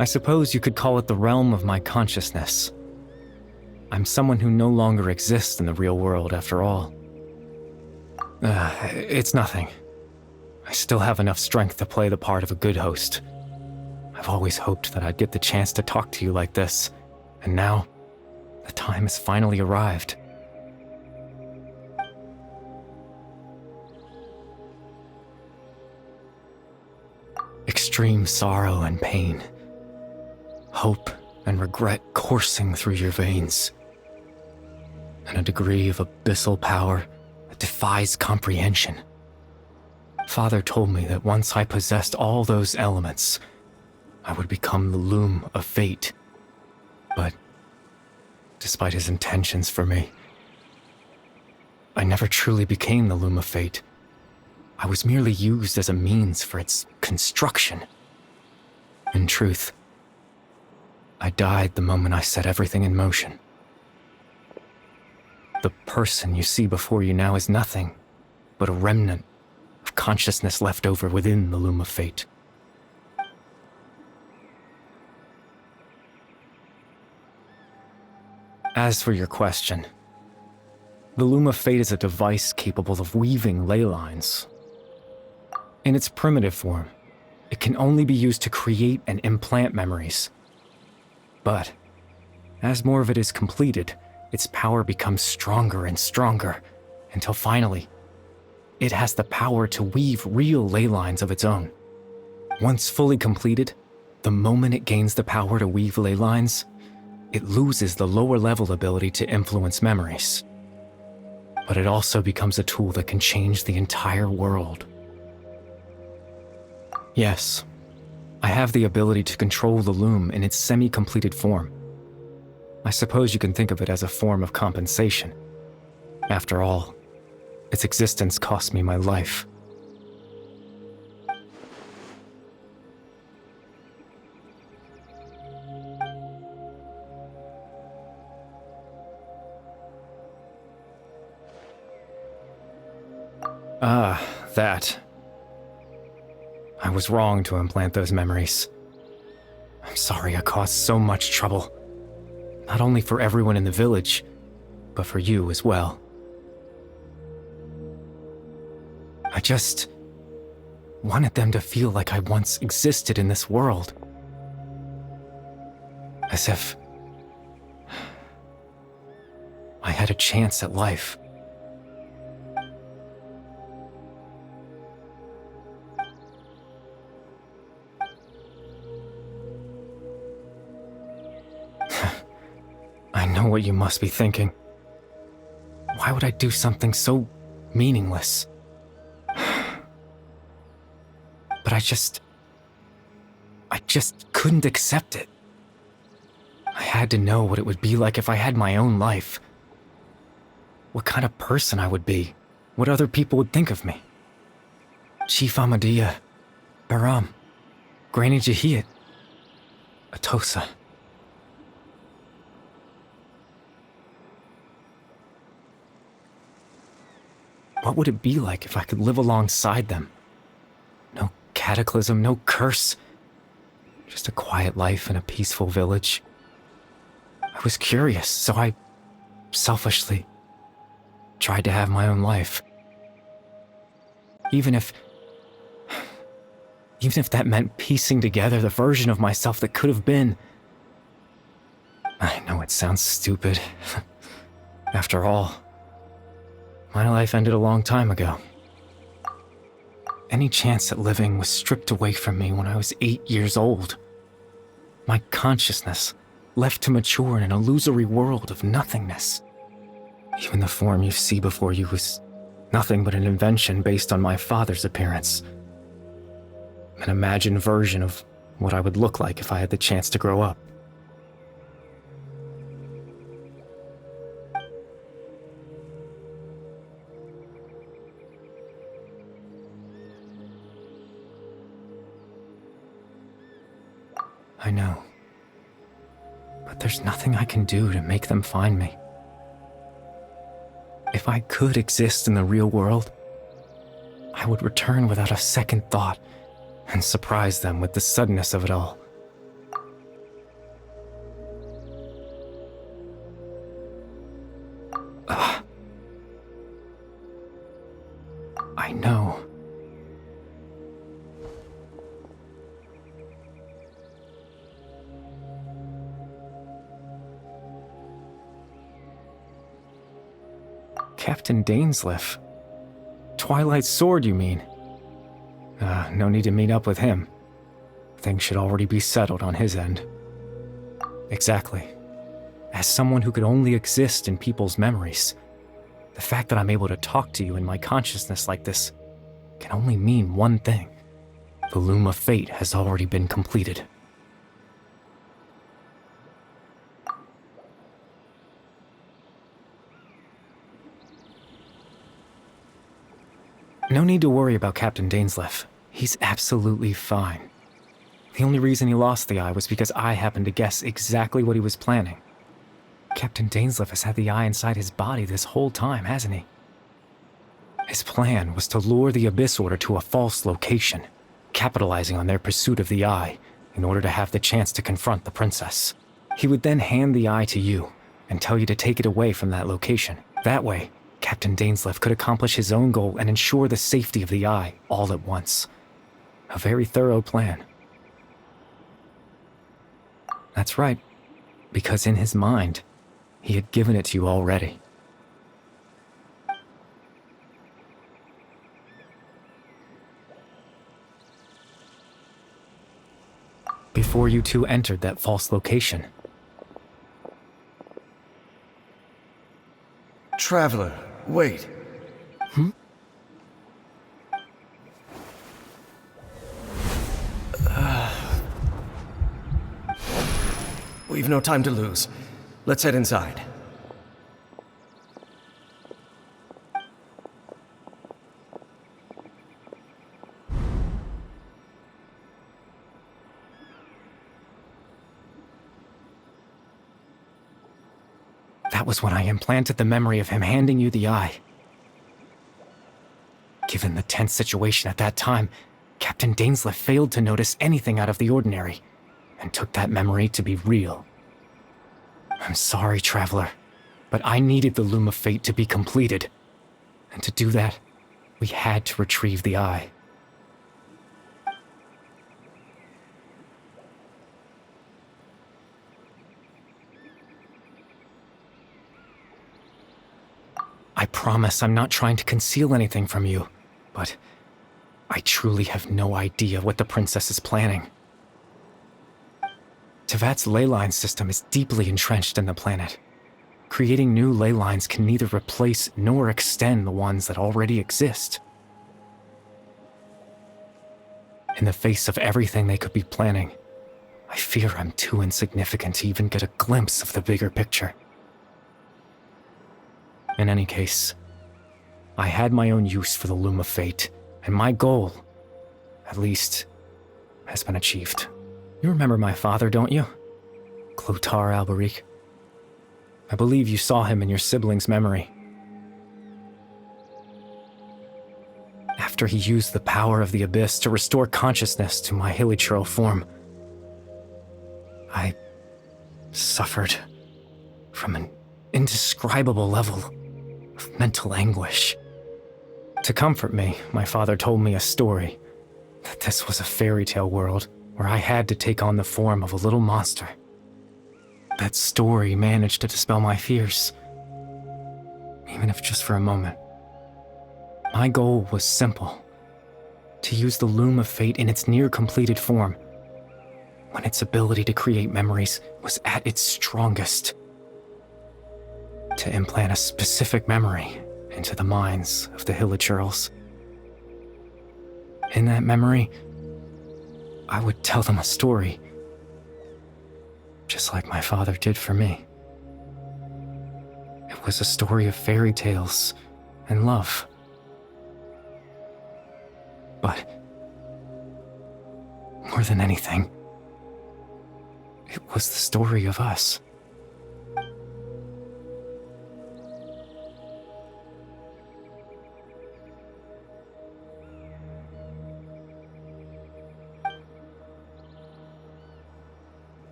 I suppose you could call it the realm of my consciousness. I'm someone who no longer exists in the real world, after all. It's nothing. I still have enough strength to play the part of a good host. I've always hoped that I'd get the chance to talk to you like this, and now, the time has finally arrived. Extreme sorrow and pain, hope and regret coursing through your veins, and a degree of abyssal power that defies comprehension. Father told me that once I possessed all those elements, I would become the loom of fate. But, despite his intentions for me, I never truly became the loom of fate. I was merely used as a means for its construction. In truth, I died the moment I set everything in motion. The person you see before you now is nothing but a remnant of consciousness left over within the loom of fate. As for your question, the loom of fate is a device capable of weaving ley lines. In its primitive form, it can only be used to create and implant memories. But, as more of it is completed, its power becomes stronger and stronger, until finally, it has the power to weave real ley lines of its own. Once fully completed, the moment it gains the power to weave ley lines, it loses the lower level ability to influence memories. But it also becomes a tool that can change the entire world. Yes, I have the ability to control the loom in its semi-completed form. I suppose you can think of it as a form of compensation. After all, its existence cost me my life. That. I was wrong to implant those memories. I'm sorry I caused so much trouble. Not only for everyone in the village, but for you as well. I just wanted them to feel like I once existed in this world. As if I had a chance at life. I know what you must be thinking. Why would I do something so meaningless? But I just couldn't accept it. I had to know what it would be like if I had my own life. What kind of person I would be. What other people would think of me. Chief Ahmadiyya, Baram, Granny Jahiyat, Atosa. What would it be like if I could live alongside them? No cataclysm, no curse. Just a quiet life in a peaceful village. I was curious, so I selfishly tried to have my own life. Even if that meant piecing together the version of myself that could have been. I know it sounds stupid. After all, my life ended a long time ago. Any chance at living was stripped away from me when I was 8 years old. My consciousness left to mature in an illusory world of nothingness. Even the form you see before you was nothing but an invention based on my father's appearance. An imagined version of what I would look like if I had the chance to grow up. I know. But there's nothing I can do to make them find me. If I could exist in the real world, I would return without a second thought and surprise them with the suddenness of it all. I know. Captain Dainsleif. Twilight Sword, you mean? No need to meet up with him. Things should already be settled on his end. Exactly. As someone who could only exist in people's memories, the fact that I'm able to talk to you in my consciousness like this can only mean one thing. The Loom of Fate has already been completed. No need to worry about Captain Dainsleif. He's absolutely fine. The only reason he lost the eye was because I happened to guess exactly what he was planning. Captain Dainsleif has had the eye inside his body this whole time, hasn't he? His plan was to lure the Abyss Order to a false location, capitalizing on their pursuit of the eye in order to have the chance to confront the princess. He would then hand the eye to you and tell you to take it away from that location. That way, Captain Dainsleif could accomplish his own goal and ensure the safety of the eye all at once. A very thorough plan. That's right, because in his mind, he had given it to you already. Before you two entered that false location. Traveler, wait. We've no time to lose. Let's head inside. That was when I implanted the memory of him handing you the eye. Given the tense situation at that time, Captain Dainsleif failed to notice anything out of the ordinary, and took that memory to be real. I'm sorry, Traveler, but I needed the Loom of Fate to be completed. And to do that, we had to retrieve the eye. I promise I'm not trying to conceal anything from you, but I truly have no idea what the princess is planning. Teyvat's ley line system is deeply entrenched in the planet. Creating new ley lines can neither replace nor extend the ones that already exist. In the face of everything they could be planning, I fear I'm too insignificant to even get a glimpse of the bigger picture. In any case, I had my own use for the Loom of Fate, and my goal, at least, has been achieved. You remember my father, don't you? Clothar Alberic. I believe you saw him in your sibling's memory. After he used the power of the Abyss to restore consciousness to my hilichurl form, I suffered from an indescribable level of mental anguish. To comfort me, my father told me a story, that this was a fairy tale world where I had to take on the form of a little monster. That story managed to dispel my fears, even if just for a moment. My goal was simple, to use the Loom of Fate in its near-completed form, when its ability to create memories was at its strongest. To implant a specific memory into the minds of the hilichurls. In that memory, I would tell them a story, just like my father did for me. It was a story of fairy tales and love. But more than anything, it was the story of us.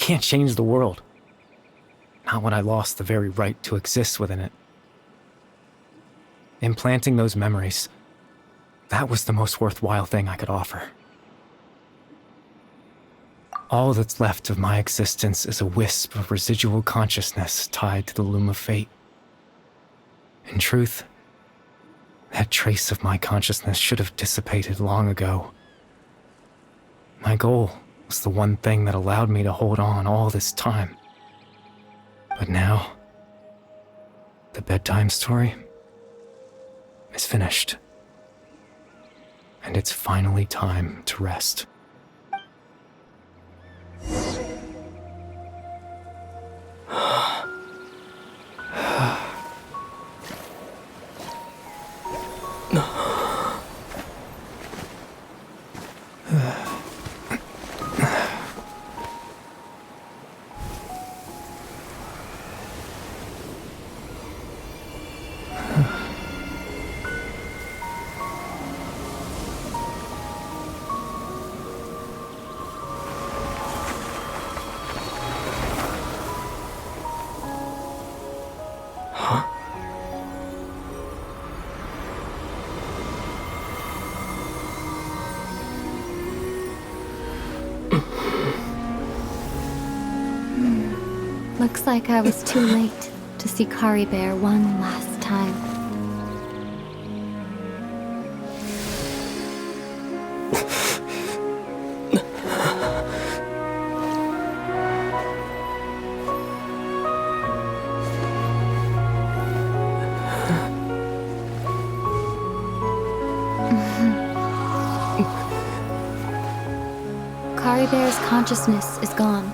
can't change the world. Not when I lost the very right to exist within it. Implanting those memories, that was the most worthwhile thing I could offer. All that's left of my existence is a wisp of residual consciousness tied to the loom of fate. In truth, that trace of my consciousness should have dissipated long ago. My goal was the one thing that allowed me to hold on all this time. But now, the bedtime story is finished. And it's finally time to rest. Looks like I was too late to see Caribert one last time. Caribert's consciousness is gone,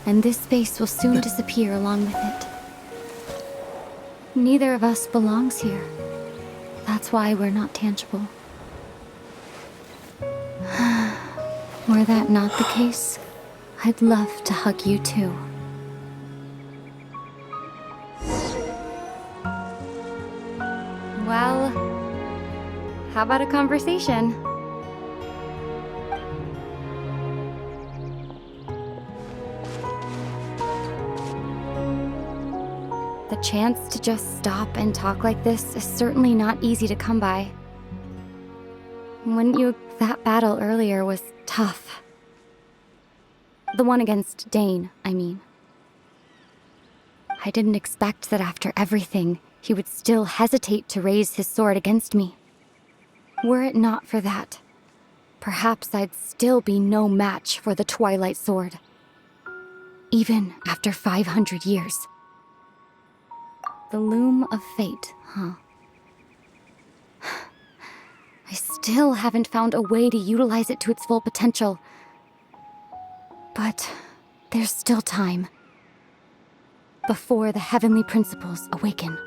and this space will soon disappear along with it. Neither of us belongs here. That's why we're not tangible. Were that not the case, I'd love to hug you too. Well, how about a conversation? The chance to just stop and talk like this is certainly not easy to come by. Wouldn't you? That battle earlier was tough. The one against Dane, I mean. I didn't expect that after everything, he would still hesitate to raise his sword against me. Were it not for that, perhaps I'd still be no match for the Twilight Sword. Even after 500 years. The Loom of Fate, huh? I still haven't found a way to utilize it to its full potential. But there's still time. Before the heavenly principles awaken.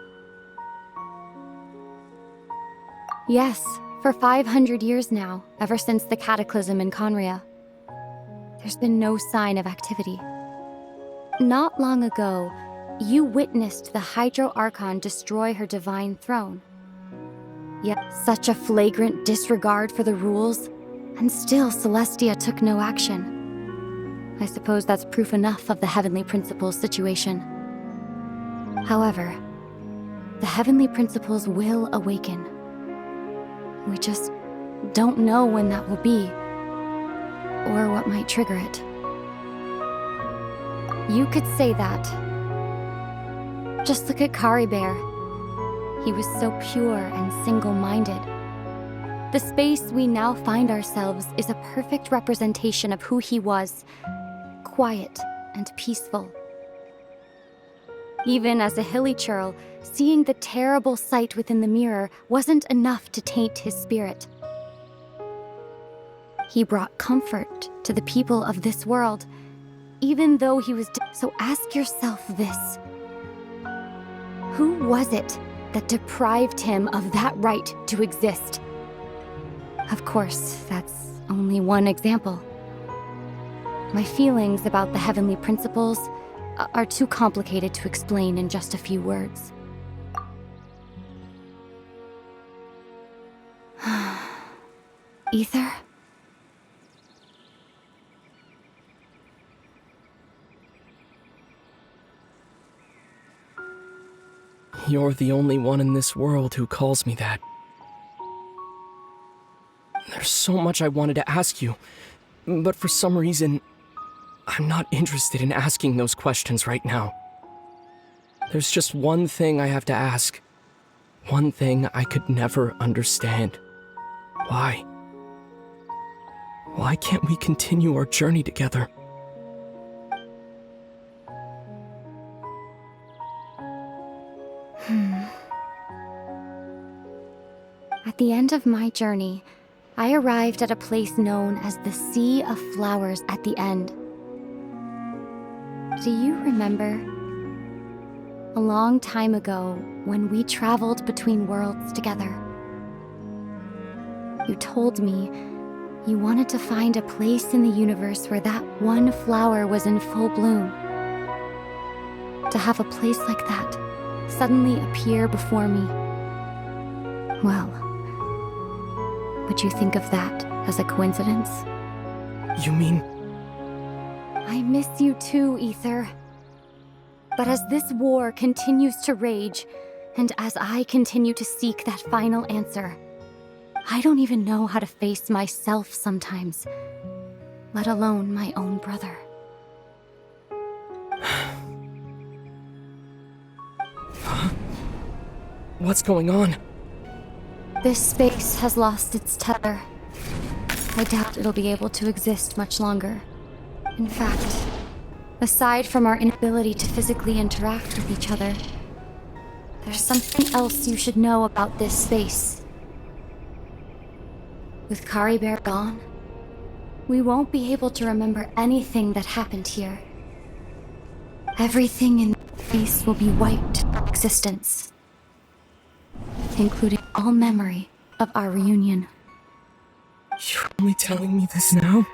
Yes, for 500 years now, ever since the cataclysm in Conria, there's been no sign of activity. Not long ago, you witnessed the Hydro Archon destroy her divine throne. Yet such a flagrant disregard for the rules, and still Celestia took no action. I suppose that's proof enough of the Heavenly Principles situation. However, the Heavenly Principles will awaken. We just don't know when that will be, or what might trigger it. You could say that. Just look at Caribert. He was so pure and single-minded. The space we now find ourselves is a perfect representation of who he was. Quiet and peaceful. Even as a hilly churl, seeing the terrible sight within the mirror wasn't enough to taint his spirit. He brought comfort to the people of this world, even though he was so ask yourself this. Who was it that deprived him of that right to exist? Of course, that's only one example. My feelings about the Heavenly Principles are too complicated to explain in just a few words. Ether? You're the only one in this world who calls me that. There's so much I wanted to ask you, but for some reason, I'm not interested in asking those questions right now. There's just one thing I have to ask. One thing I could never understand. Why? Why can't we continue our journey together? At the end of my journey, I arrived at a place known as the Sea of Flowers at the end. Do you remember? A long time ago, when we traveled between worlds together. You told me you wanted to find a place in the universe where that one flower was in full bloom. To have a place like that suddenly appear before me. Well, would you think of that as a coincidence? You mean... I miss you too, Ether. But as this war continues to rage, and as I continue to seek that final answer, I don't even know how to face myself sometimes, let alone my own brother. What's going on? This space has lost its tether. I doubt it'll be able to exist much longer. In fact, aside from our inability to physically interact with each other, there's something else you should know about this space. With Kari Bear gone, we won't be able to remember anything that happened here. Everything in this space will be wiped from existence, including all memory of our reunion. You're only telling me this now?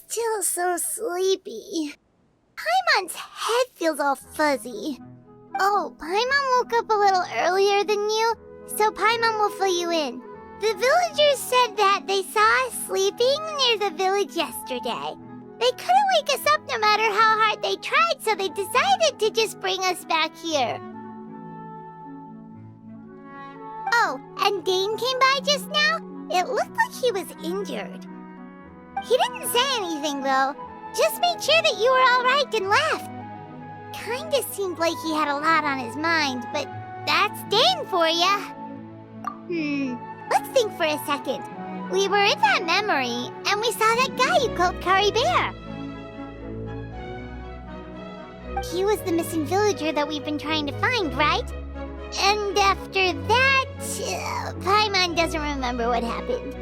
Still so sleepy. Paimon's head feels all fuzzy. Oh, Paimon woke up a little earlier than you, so Paimon will fill you in. The villagers said that they saw us sleeping near the village yesterday. They couldn't wake us up no matter how hard they tried, so they decided to just bring us back here. Oh, and Dane came by just now. It looked like he was injured. He didn't say anything, though. Just made sure that you were all right and left. Kinda seemed like he had a lot on his mind, but that's Dane for ya. Let's think for a second. We were in that memory, and we saw that guy you called Kari Bear. He was the missing villager that we've been trying to find, right? And after that, Paimon doesn't remember what happened.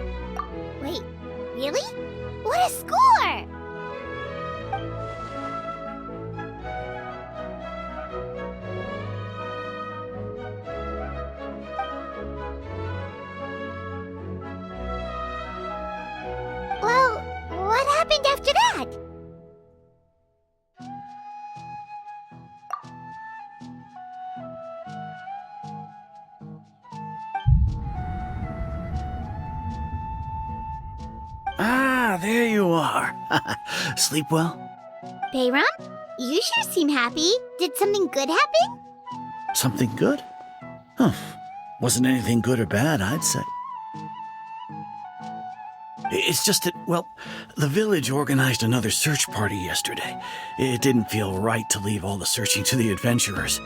Wait, really? What a score! Well, what happened after that? Ah, there you are. Sleep well? Bayram, you sure seem happy. Did something good happen? Something good? Huh. Wasn't anything good or bad, I'd say. It's just that, well, the village organized another search party yesterday. It didn't feel right to leave all the searching to the adventurers.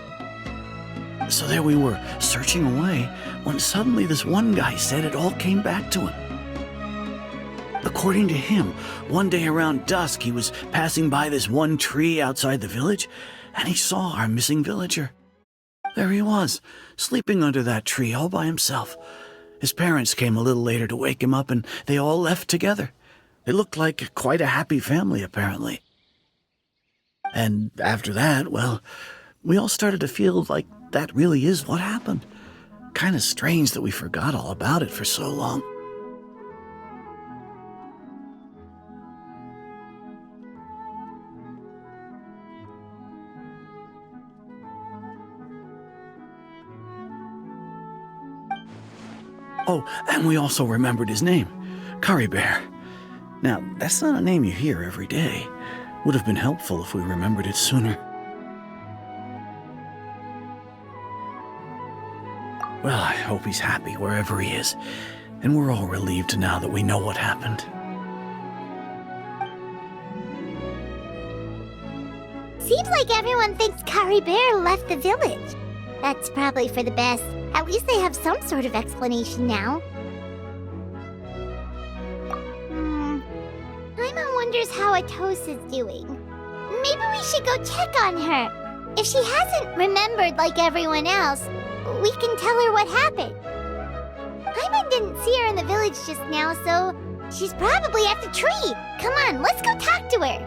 So there we were, searching away, when suddenly this one guy said it all came back to him. According to him, one day around dusk he was passing by this one tree outside the village, and he saw our missing villager. There he was, sleeping under that tree all by himself. His parents came a little later to wake him up, and they all left together. They looked like quite a happy family, apparently. And after that, well, we all started to feel like that really is what happened. Kind of strange that we forgot all about it for so long. Oh, and we also remembered his name, Caribert. Now, that's not a name you hear every day. Would have been helpful if we remembered it sooner. Well, I hope he's happy wherever he is, and we're all relieved now that we know what happened. Seems like everyone thinks Caribert left the village. That's probably for the best. At least they have some sort of explanation now. Paimon wonders how Atosa's doing. Maybe we should go check on her. If she hasn't remembered like everyone else, we can tell her what happened. Paimon didn't see her in the village just now, so she's probably at the tree. Come on, let's go talk to her.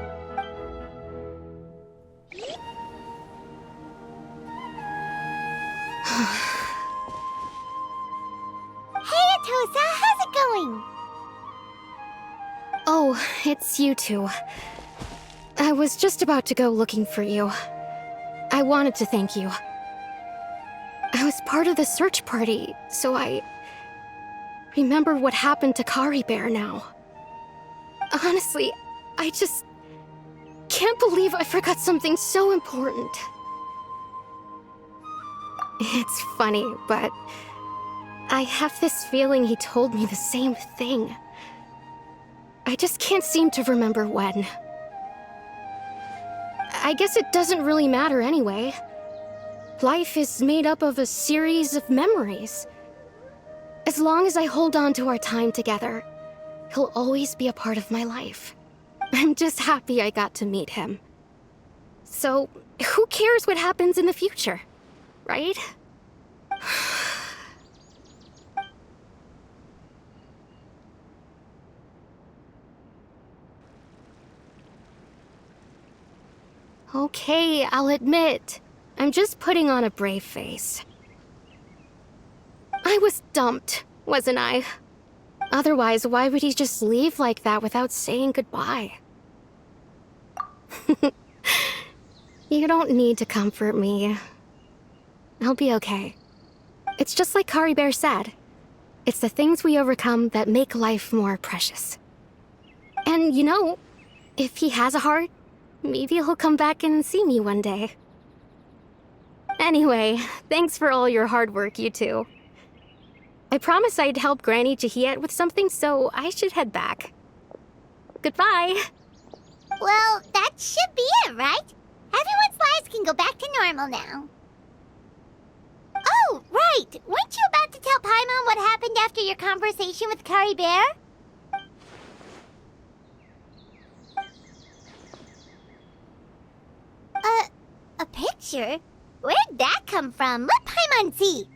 Hey, Atosa, how's it going? Oh, it's you two. I was just about to go looking for you. I wanted to thank you. I was part of the search party, so I remember what happened to Caribert now. Honestly, I just can't believe I forgot something so important. It's funny, but I have this feeling he told me the same thing. I just can't seem to remember when. I guess it doesn't really matter anyway. Life is made up of a series of memories. As long as I hold on to our time together, he'll always be a part of my life. I'm just happy I got to meet him. So, who cares what happens in the future, right? Okay, I'll admit, I'm just putting on a brave face. I was dumped, wasn't I? Otherwise, why would he just leave like that without saying goodbye? You don't need to comfort me. I'll be okay. It's just like Caribert said. It's the things we overcome that make life more precious. And you know, if he has a heart, maybe he'll come back and see me one day. Anyway, thanks for all your hard work, you two. I promised I'd help Granny Jahiet with something, so I should head back. Goodbye. Well, that should be it, right? Everyone's lives can go back to normal now. Oh, right! Weren't you about to tell Paimon what happened after your conversation with Caribert? A picture? Where'd that come from? Let Paimon see.